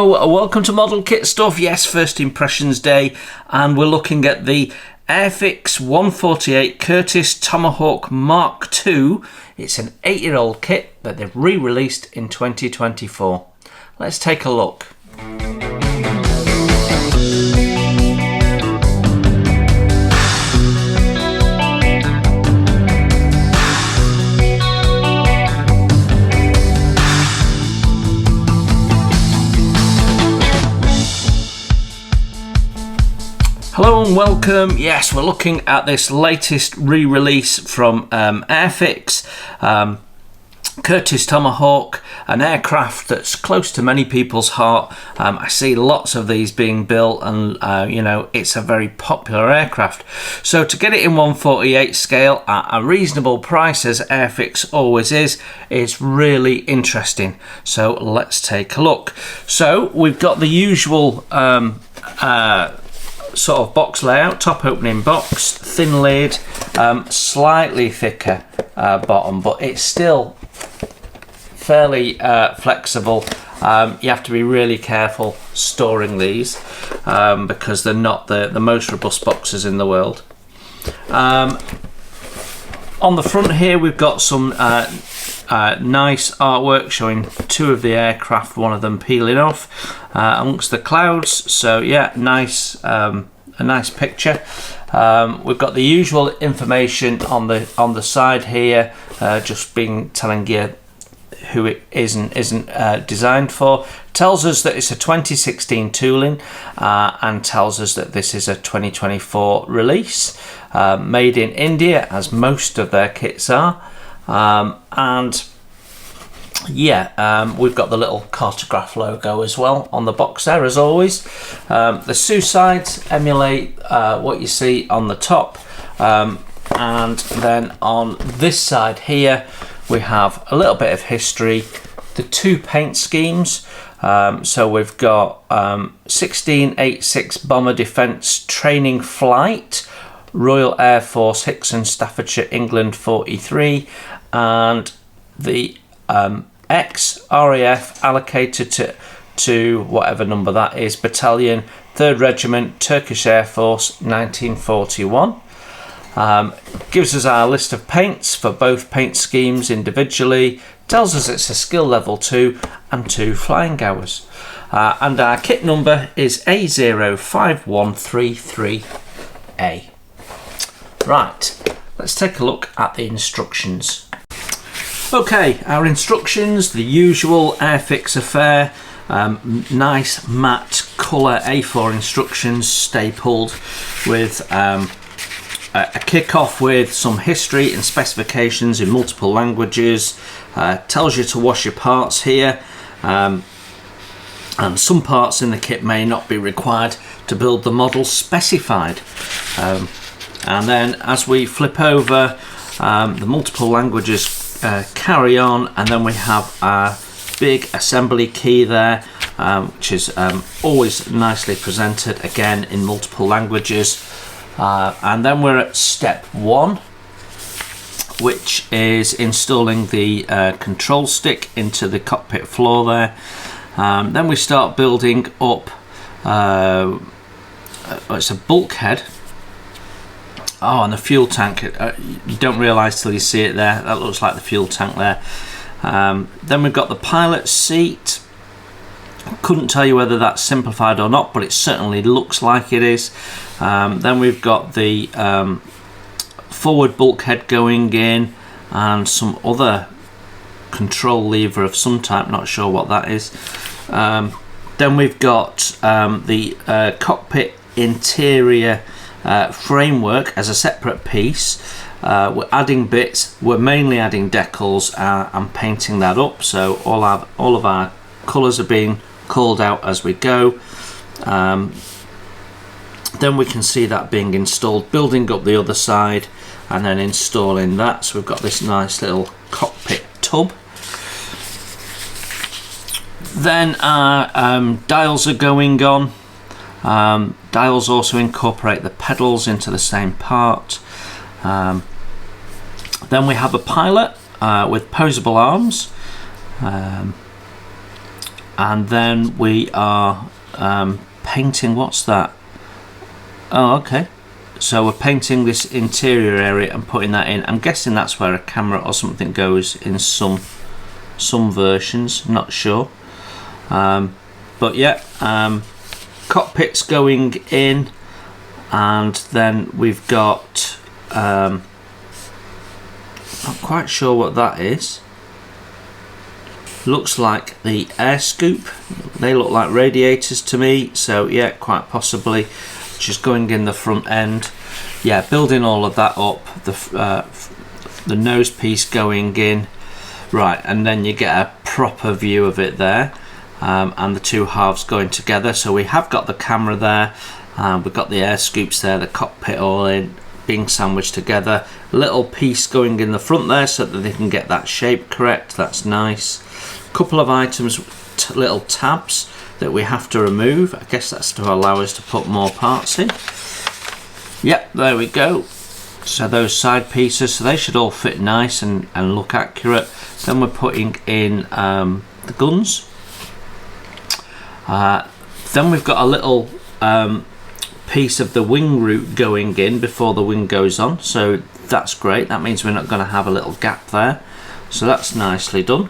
Welcome to Model Kit Stuff. Yes, first impressions day, and we're looking at the Airfix 148 Curtis Tomahawk Mark II. It's an 8-year-old kit that they've re-released in 2024. Let's take a look. Hello and welcome. Yes, we're looking at this latest re-release from Airfix, Curtis Tomahawk, an aircraft that's close to many people's heart. I see lots of these being built, and you know, it's a very popular aircraft. So to get it in 148 scale at a reasonable price, as Airfix always is really interesting. So let's take a look. So we've got the usual sort of box layout, top opening box, thin lid, slightly thicker bottom, but it's still fairly flexible. You have to be really careful storing these because they're not the most robust boxes in the world. On the front here we've got some nice artwork showing two of the aircraft, one of them peeling off amongst the clouds. So yeah, nice, a nice picture. We've got the usual information on the side here, just telling you who it is and isn't designed for. Tells us that it's a 2016 tooling and tells us that this is a 2024 release, made in India, as most of their kits are. And yeah, we've got the little cartograph logo as well on the box there, as always. The SU sides emulate what you see on the top, and then on this side here we have a little bit of history, the two paint schemes. So we've got 1686 Bomber Defence Training Flight, Royal Air Force, Hickson, Staffordshire, England 43, and the X RAF allocated to whatever number that is, Battalion 3rd Regiment, Turkish Air Force, 1941. Gives us our list of paints for both paint schemes individually, tells us it's a skill level 2 and 2 flying hours. And our kit number is A05133A. Right, let's take a look at the instructions. Okay, our instructions, the usual Airfix affair, nice matte colour A4 instructions stapled with a kick-off with some history and specifications in multiple languages. Tells you to wash your parts here, and some parts in the kit may not be required to build the model specified. And then as we flip over, the multiple languages carry on, and then we have our big assembly key there, which is always nicely presented, again in multiple languages. And then we're at step 1, which is installing the control stick into the cockpit floor there. Then we start building up, it's a bulkhead. Oh, and the fuel tank, you don't realise till you see it there, that looks like the fuel tank there. Then we've got the pilot seat. Couldn't tell you whether that's simplified or not, but it certainly looks like it is. Then we've got the forward bulkhead going in, and some other control lever of some type, not sure what that is. Then we've got the cockpit interior framework as a separate piece. We're adding bits, we're mainly adding decals and painting that up, so all of our colours are being called out as we go. Then we can see that being installed, building up the other side and then installing that. So we've got this nice little cockpit tub. Then our dials are going on. Dials also incorporate the pedals into the same part. Then we have a pilot with posable arms. and then we are painting. What's that? Oh, okay. So we're painting this interior area and putting that in. I'm guessing that's where a camera or something goes in some versions, not sure. But yeah, cockpit's going in, and then we've got not quite sure what that is. Looks like the air scoop. They look like radiators to me, so yeah, quite possibly just going in the front end. Yeah, building all of that up, the nose piece going in, right, and then you get a proper view of it there, and the two halves going together. So we have got the camera there, we've got the air scoops there, the cockpit all in, being sandwiched together. A little piece going in the front there so that they can get that shape correct. That's nice. Couple of items, little tabs that we have to remove. I guess that's to allow us to put more parts in. Yep, there we go. So those side pieces, so they should all fit nice and look accurate. Then we're putting in the guns. Then we've got a little piece of the wing root going in before the wing goes on, so that's great. That means we're not going to have a little gap there, so that's nicely done.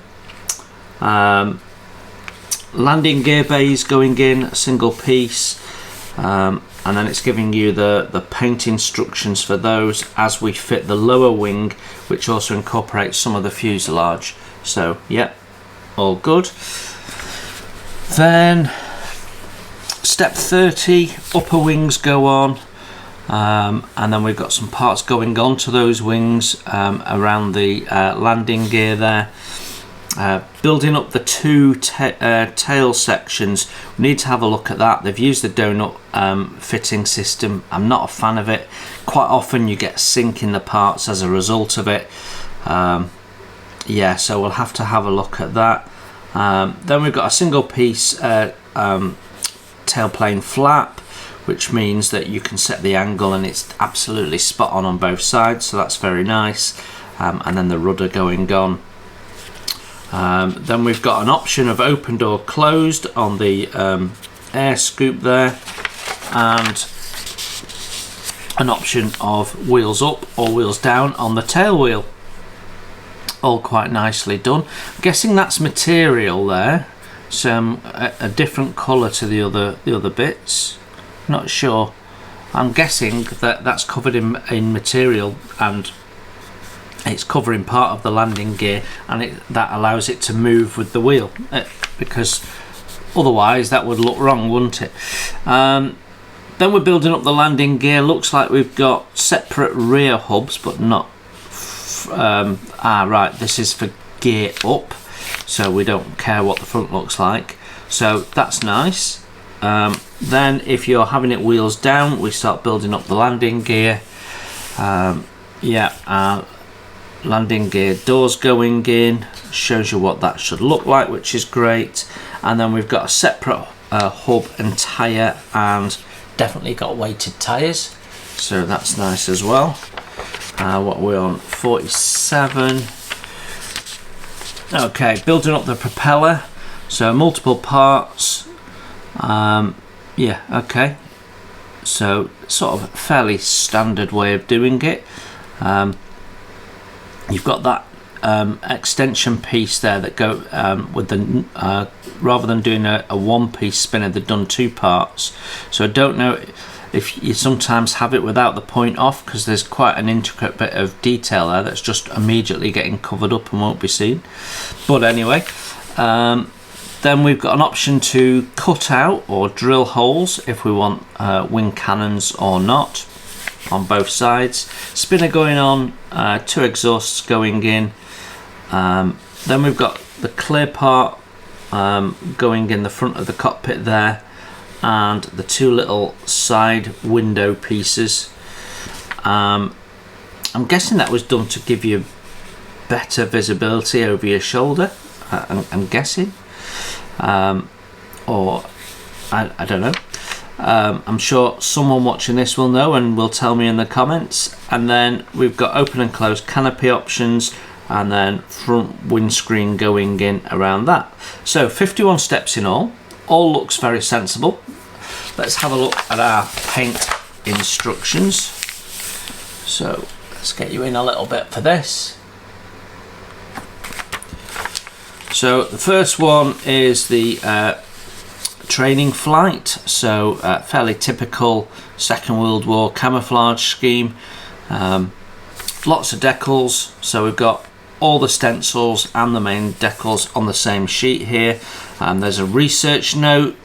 Landing gear bays going in, a single piece, and then it's giving you the paint instructions for those as we fit the lower wing, which also incorporates some of the fuselage. So yeah, all good. Then step 30, upper wings go on, and then we've got some parts going on to those wings around the landing gear there. Building up the two tail sections, we need to have a look at that. They've used the donut fitting system. I'm not a fan of it. Quite often you get sink in the parts as a result of it. Yeah, so we'll have to have a look at that. Then we've got a single piece tailplane flap, which means that you can set the angle and it's absolutely spot on both sides, so that's very nice. And then the rudder going on. Then we've got an option of opened or closed on the air scoop there, and an option of wheels up or wheels down on the tail wheel. All quite nicely done. I'm guessing that's material there, some a different colour to the other bits. Not sure. I'm guessing that that's covered in material, and it's covering part of the landing gear, and that allows it to move with the wheel, because otherwise that would look wrong, wouldn't it? Then we're building up the landing gear. Looks like we've got separate rear hubs, but not right, this is for gear up, so we don't care what the front looks like, so that's nice. Then if you're having it wheels down, we start building up the landing gear. Landing gear doors going in, shows you what that should look like, which is great. And then we've got a separate hub and tyre, and definitely got weighted tyres, so that's nice as well. What we're on, 47. Okay, building up the propeller, so multiple parts. Yeah, okay, so sort of fairly standard way of doing it. You've got that extension piece there that go with the rather than doing a one-piece spinner, they've done two parts. So I don't know if you sometimes have it without the point off, because there's quite an intricate bit of detail there that's just immediately getting covered up and won't be seen. But anyway, then we've got an option to cut out or drill holes if we want wing cannons or not, on both sides. Spinner going on, two exhausts going in. Then we've got the clear part going in the front of the cockpit there, and the two little side window pieces. I'm guessing that was done to give you better visibility over your shoulder. I'm guessing, or I don't know. I'm sure someone watching this will know and will tell me in the comments. And then we've got open and closed canopy options, and then front windscreen going in around that. So 51 steps in all looks very sensible. Let's have a look at our paint instructions. So let's get you in a little bit for this. So the first one is the training flight, so fairly typical Second World War camouflage scheme. Lots of decals, so we've got all the stencils and the main decals on the same sheet here. There's a research note,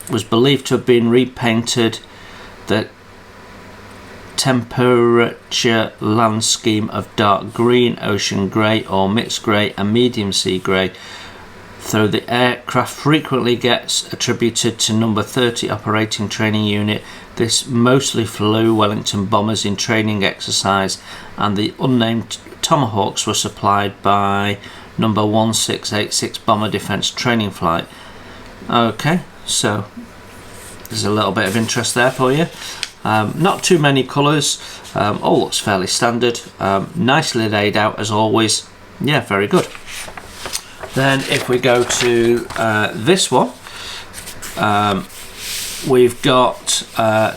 was believed to have been repainted, the temperature land scheme of dark green, ocean grey or mixed grey and medium sea grey. Though the aircraft frequently gets attributed to number 30 operating training unit, this mostly flew Wellington bombers in training exercise, and the unnamed Tomahawks were supplied by number 1686 Bomber Defence Training Flight. Okay, so there's a little bit of interest there for you. Not too many colours, all looks fairly standard, nicely laid out as always. Yeah, very good. Then if we go to this one, we've got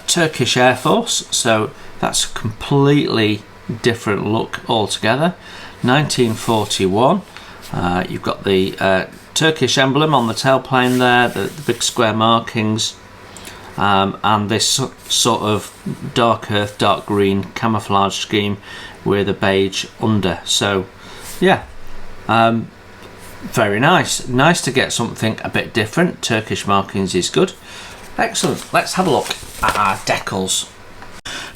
Turkish Air Force, so that's a completely different look altogether. 1941, you've got the Turkish emblem on the tailplane there, the big square markings, and this sort of dark earth, dark green camouflage scheme with a beige under. So yeah, very nice. Nice to get something a bit different. Turkish markings is good. Excellent. Let's have a look at our decals.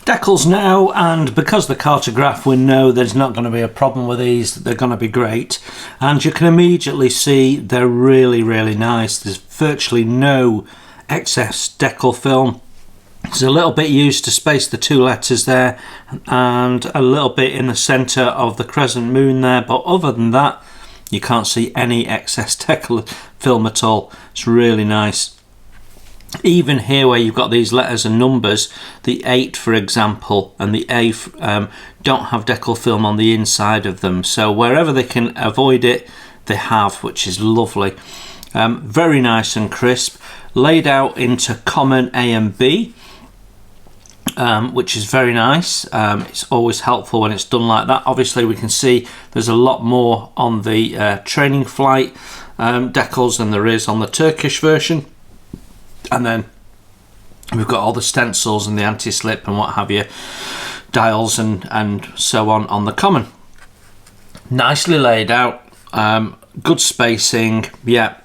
Decals now, and because the cartograph, we know there's not going to be a problem with these. They're going to be great, and you can immediately see they're really, really nice. There's virtually no excess decal film. It's a little bit used to space the two letters there, and a little bit in the centre of the crescent moon there, but other than that, you can't see any excess decal film at all. It's really nice. Even here where you've got these letters and numbers, the 8 for example and the A don't have decal film on the inside of them, so wherever they can avoid it they have, which is lovely. Very nice and crisp, laid out into common A and B, which is very nice. It's always helpful when it's done like that. Obviously we can see there's a lot more on the training flight decals than there is on the Turkish version, and then we've got all the stencils and the anti-slip and what have you, dials and so on the common. Nicely laid out, good spacing, yeah,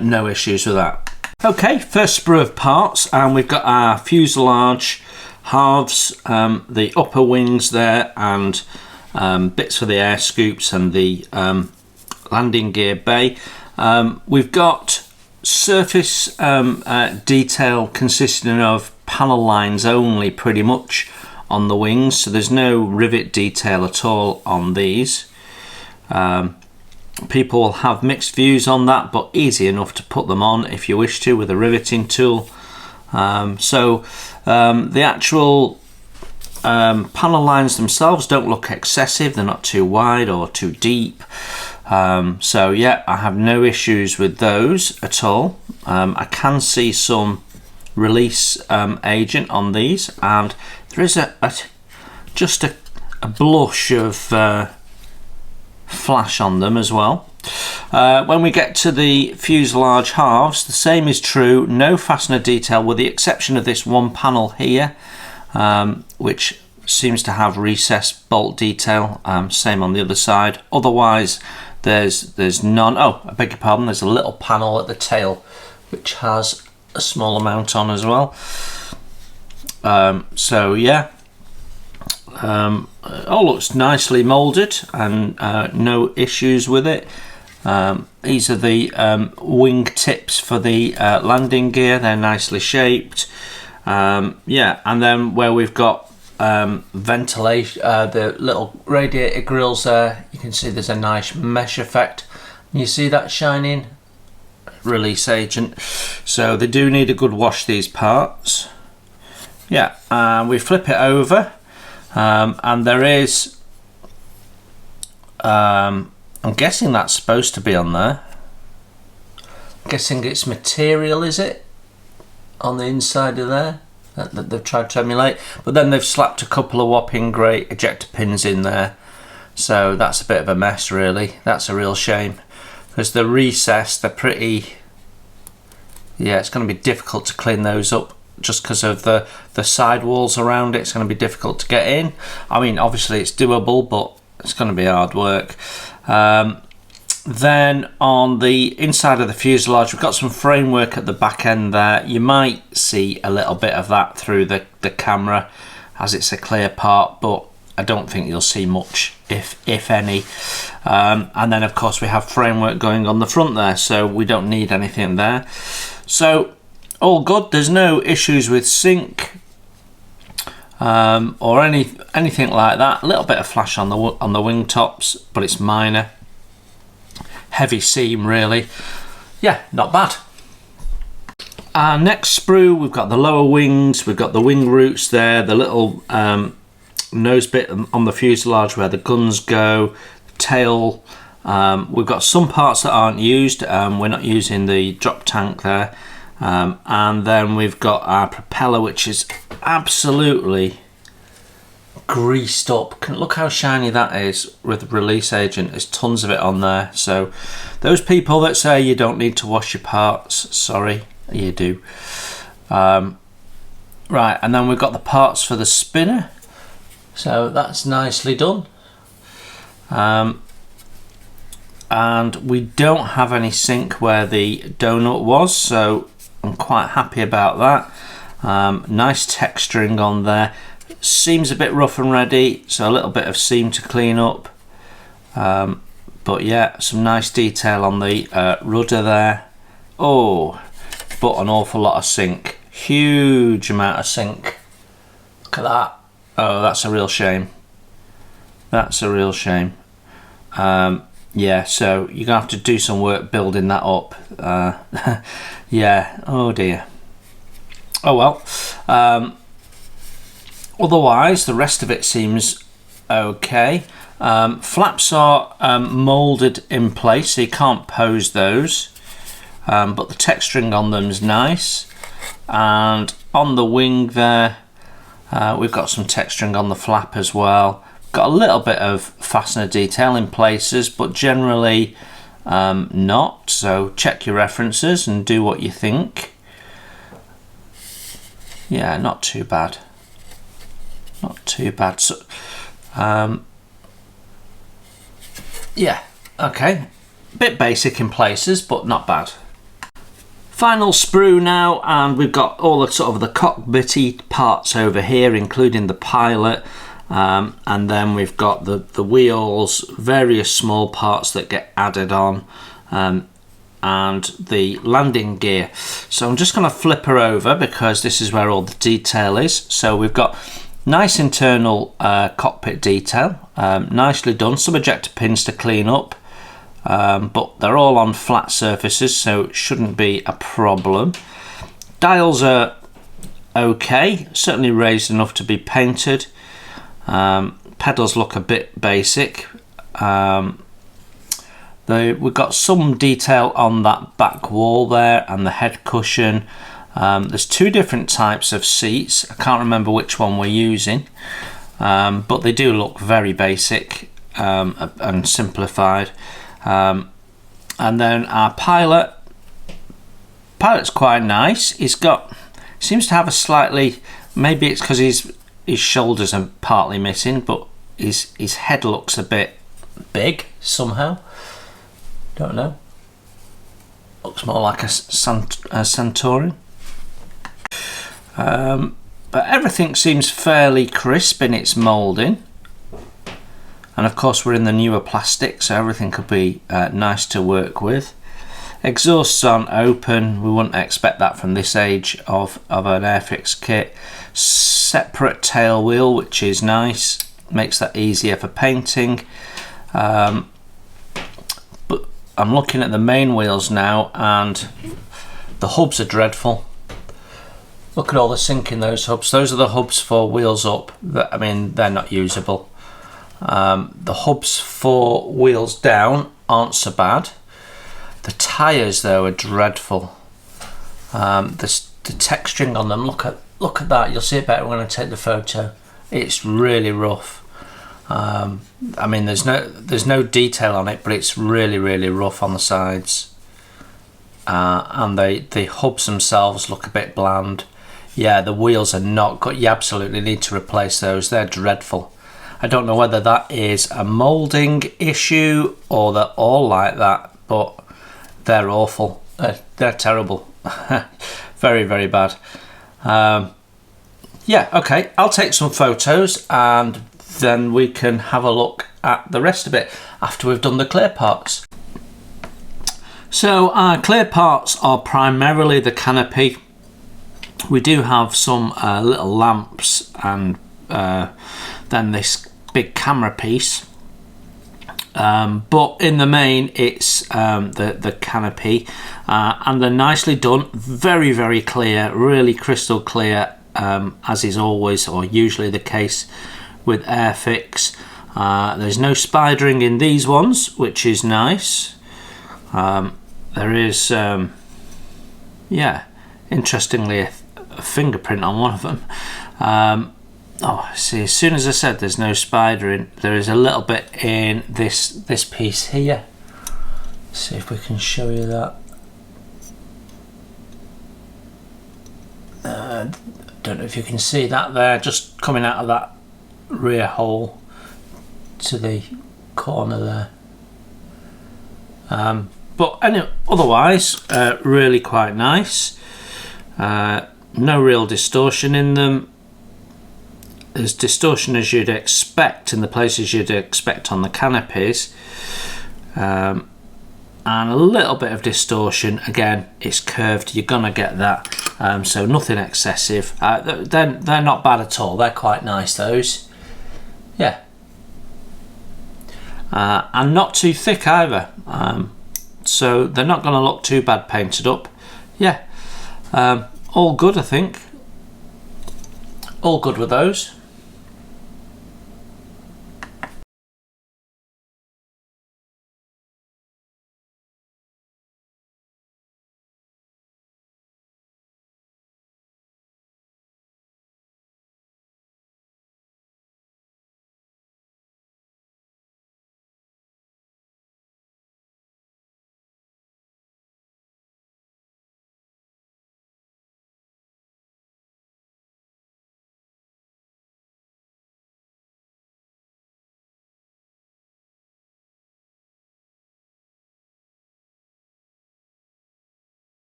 no issues with that. Okay, first sprue of parts, and we've got our fuselage halves, the upper wings there, and bits for the air scoops and the landing gear bay. We've got surface detail consisting of panel lines only pretty much on the wings, so there's no rivet detail at all on these. People will have mixed views on that, but easy enough to put them on if you wish to with a riveting tool. The actual panel lines themselves don't look excessive, they're not too wide or too deep. So yeah, I have no issues with those at all. I can see some release agent on these, and there is just a blush of flash on them as well. When we get to the fuselage halves, the same is true, no fastener detail with the exception of this one panel here, which seems to have recessed bolt detail. Same on the other side. Otherwise there's none. Oh, I beg your pardon, there's a little panel at the tail which has a small amount on as well. So yeah, all looks nicely moulded and no issues with it. These are the wing tips for the landing gear, they're nicely shaped. Yeah, and then where we've got ventilation, the little radiator grills there, you can see there's a nice mesh effect. You see that shining release agent, so they do need a good wash, these parts. Yeah, we flip it over, and there is I'm guessing that's supposed to be on there. I'm guessing it's material, is it? On the inside of there that they've tried to emulate. But then they've slapped a couple of whopping great ejector pins in there. So that's a bit of a mess, really. That's a real shame. Because the recessed, they're pretty... Yeah, it's going to be difficult to clean those up just because of the side walls around it. It's going to be difficult to get in. I mean, obviously it's doable, but it's going to be hard work. Then on the inside of the fuselage, we've got some framework at the back end there. You might see a little bit of that through the camera as it's a clear part, but I don't think you'll see much, if any. And then of course we have framework going on the front there, so we don't need anything there. So all good. There's no issues with sync or anything like that. A little bit of flash on the wing tops, but it's minor. Heavy seam, really. Yeah, not bad. Next sprue, we've got the lower wings, we've got the wing roots there, the little nose bit on the fuselage where the guns go, tail. We've got some parts that aren't used. We're not using the drop tank there. And then we've got our propeller, which is absolutely greased up. Look how shiny that is with release agent. There's tons of it on there. So those people that say you don't need to wash your parts, sorry, you do. Right, and then we've got the parts for the spinner. So that's nicely done. And we don't have any sync where the donut was, so I'm quite happy about that. Nice texturing on there. Seems a bit rough and ready, so a little bit of seam to clean up. But yeah, some nice detail on the rudder there. Oh, but an awful lot of sync. Huge amount of sync. Look at that. Oh, that's a real shame. That's a real shame. Yeah, so you're gonna have to do some work building that up. Yeah, oh dear. Oh well. Otherwise, the rest of it seems okay. Flaps are moulded in place, so you can't pose those. But the texturing on them is nice. And on the wing there, we've got some texturing on the flap as well. Got a little bit of fastener detail in places, but generally not. So check your references and do what you think. Yeah, not too bad. Not too bad. So, yeah, okay. Bit basic in places, but not bad. Final sprue now, and we've got all the sort of the cockpity parts over here, including the pilot, and then we've got the wheels, various small parts that get added on, and the landing gear. So I'm just going to flip her over because this is where all the detail is. So we've got nice internal cockpit detail, nicely done. Some ejector pins to clean up. But they're all on flat surfaces, so it shouldn't be a problem. Dials are okay, certainly raised enough to be painted. Pedals look a bit basic. We've got some detail on that back wall there and the head cushion. There's two different types of seats. I can't remember which one we're using, but they do look very basic and simplified. And then our pilot's quite nice. Seems to have a slightly, maybe it's because his shoulders are partly missing, but his head looks a bit big somehow. Don't know. Looks more like a Centaurian. But everything seems fairly crisp in its moulding. And of course we're in the newer plastic, so everything could be nice to work with. Exhausts aren't open, we wouldn't expect that from this age of an Airfix kit. Separate tail wheel, which is nice, makes that easier for painting. But I'm looking at the main wheels now, and the hubs are dreadful. Look at all the sink in those hubs. Those are the hubs for wheels up. I mean, they're not usable. The hubs for wheels down aren't so bad. The tyres though are dreadful. The texturing on them, look at that. You'll see it better when I take the photo. It's really rough. I mean, there's no detail on it, but it's really rough on the sides. And the hubs themselves look a bit bland. Yeah, the wheels are not good. You absolutely need to replace those. They're dreadful. I don't know whether that is a moulding issue or they're all like that, but they're awful. They're terrible. Very bad. Yeah, okay, I'll take some photos and then we can have a look at the rest of it after we've done the clear parts. So our clear parts are primarily the canopy. We do have some little lamps and then this big camera piece, but in the main it's the canopy, and they're nicely done, very clear, really crystal clear, as is always or usually the case with Airfix. There's no spidering in these ones, which is nice. There is yeah, interestingly a fingerprint on one of them. Oh, see, as soon as I said there's no spidering, there is a little bit in this piece here. Let's see if we can show you that. Don't know if you can see that there, just coming out of that rear hole to the corner there. But anyway, otherwise, really quite nice. No real distortion in them. There's distortion as you'd expect in the places you'd expect on the canopies, and a little bit of distortion. Again, it's curved, you're gonna get that, so nothing excessive. They're not bad at all. They're quite nice, those. Yeah, and not too thick either, so they're not gonna look too bad painted up. Yeah, all good, I think. All good with those.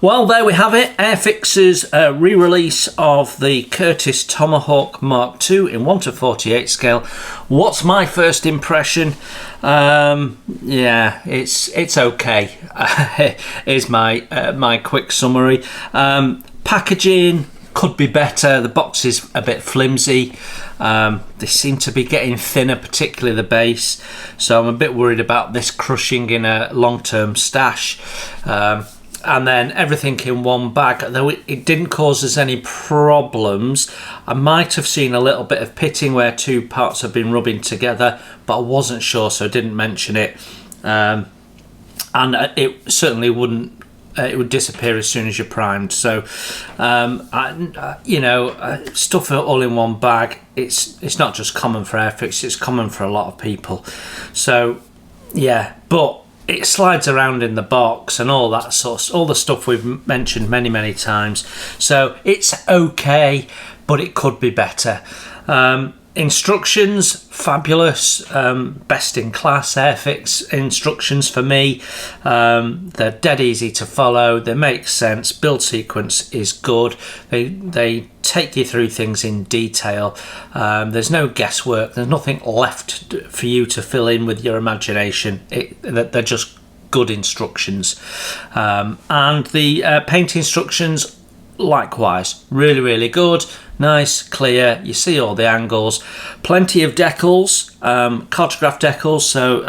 Well, there we have it, Airfix's re-release of the Curtis Tomahawk Mark II in 1:48 scale. What's my first impression? Yeah, it's okay. Is my quick summary. Packaging could be better. The box is a bit flimsy. They seem to be getting thinner, particularly the base. So I'm a bit worried about this crushing in a long-term stash. And then everything in one bag, though it didn't cause us any problems. I might have seen a little bit of pitting where two parts have been rubbing together, but I wasn't sure, so I didn't mention it. And it certainly wouldn't, it would disappear as soon as you're primed. So, you know, stuff it all in one bag, it's not just common for Airfix, it's common for a lot of people. So, yeah, but it slides around in the box and all that sort of, all the stuff we've mentioned many times. So it's okay, but it could be better. Instructions, fabulous, best in class Airfix instructions for me. They're dead easy to follow, they make sense, build sequence is good. They take you through things in detail. There's no guesswork. There's nothing left for you to fill in with your imagination. They're just good instructions. And the paint instructions, likewise, really, really good. Nice, clear, you see all the angles. Plenty of decals, cartograph decals, so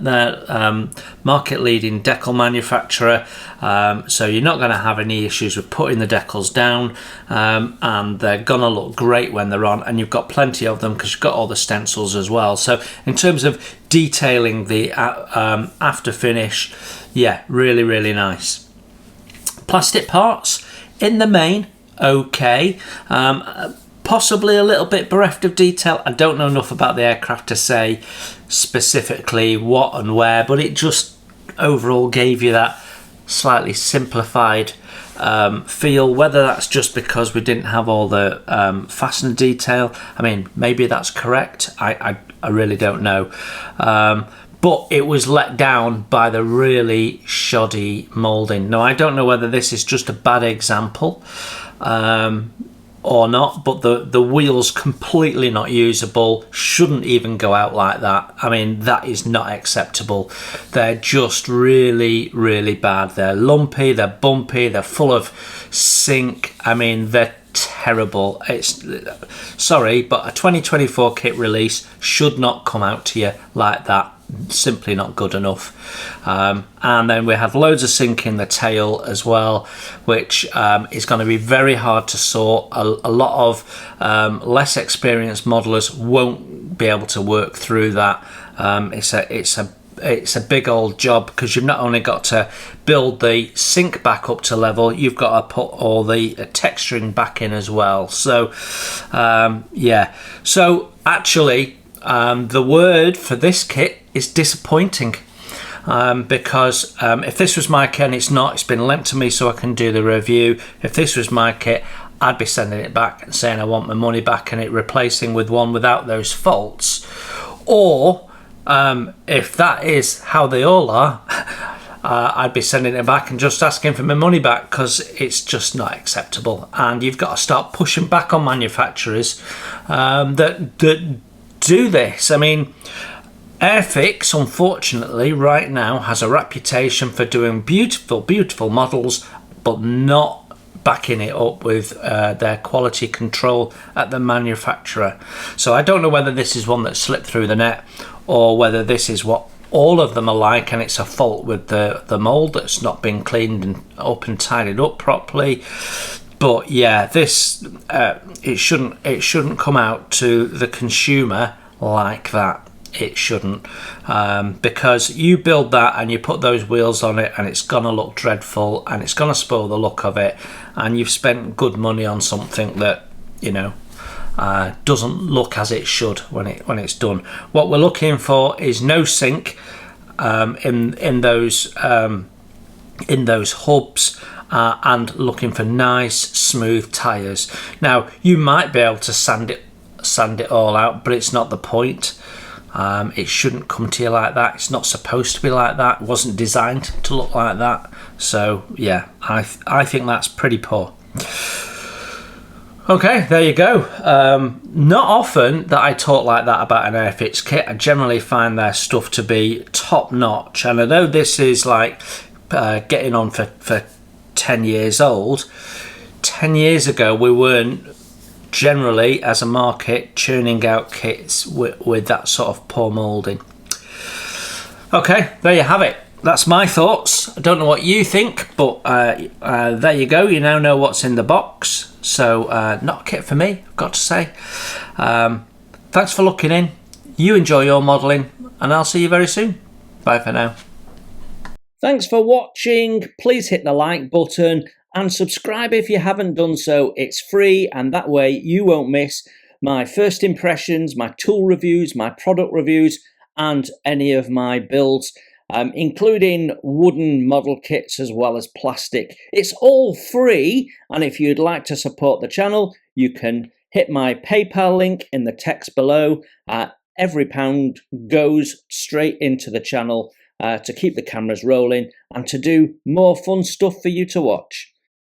they're market leading decal manufacturer, so you're not going to have any issues with putting the decals down, and they're going to look great when they're on, and you've got plenty of them because you've got all the stencils as well. So in terms of detailing the after finish, yeah, really, really nice. Plastic parts, in the main, okay, possibly a little bit bereft of detail. I don't know enough about the aircraft to say specifically what and where, but it just overall gave you that slightly simplified feel. Whether that's just because we didn't have all the fastener detail, I mean, maybe that's correct. I really don't know. But it was let down by the really shoddy moulding. Now, I don't know whether this is just a bad example or not, but the wheels completely not usable, shouldn't even go out like that. I mean, that is not acceptable. They're just really, really bad. They're lumpy, they're bumpy, they're full of sink. I mean, they're terrible. It's sorry, but a 2024 kit release should not come out to you like that. Simply not good enough. And then we have loads of sink in the tail as well, which is going to be very hard to sort. A lot of less experienced modelers won't be able to work through that. It's a big old job because you've not only got to build the sink back up to level, you've got to put all the texturing back in as well. So yeah, so actually the word for this kit is disappointing, because if this was my kit, and it's not, it's been lent to me so I can do the review. If this was my kit, I'd be sending it back and saying I want my money back and it replacing with one without those faults. Or if that is how they all are, I'd be sending it back and just asking for my money back, because it's just not acceptable. And you've got to start pushing back on manufacturers that do this. I mean, Airfix, unfortunately, right now has a reputation for doing beautiful, beautiful models, but not backing it up with their quality control at the manufacturer. So I don't know whether this is one that slipped through the net, or whether this is what all of them are like, and it's a fault with the mould that's not been cleaned and up and tidied up properly. But yeah, this it shouldn't come out to the consumer like that. It shouldn't, because you build that and you put those wheels on it and it's gonna look dreadful and it's gonna spoil the look of it, and you've spent good money on something that, you know, doesn't look as it should when it's done. What we're looking for is no sink in those hubs, and looking for nice smooth tires. Now, you might be able to sand it all out, but it's not the point. It shouldn't come to you like that. It's not supposed to be like that. It wasn't designed to look like that. So yeah, I think that's pretty poor. Okay, there you go. Not often that I talk like that about an Airfix kit. I generally find their stuff to be top notch, and I know this is like getting on for 10 years old. 10 years ago we weren't generally, as a market, churning out kits with that sort of poor moulding. Okay, there you have it. That's my thoughts. I don't know what you think, but there you go. You now know what's in the box. So not a kit for me, I've got to say. Thanks for looking in. You enjoy your modelling, and I'll see you very soon. Bye for now. Thanks for watching. Please hit the like button and subscribe if you haven't done so. It's free, and that way you won't miss my first impressions, my tool reviews, my product reviews, and any of my builds, including wooden model kits as well as plastic. It's all free, and if you'd like to support the channel, you can hit my PayPal link in the text below. Every pound goes straight into the channel to keep the cameras rolling and to do more fun stuff for you to watch.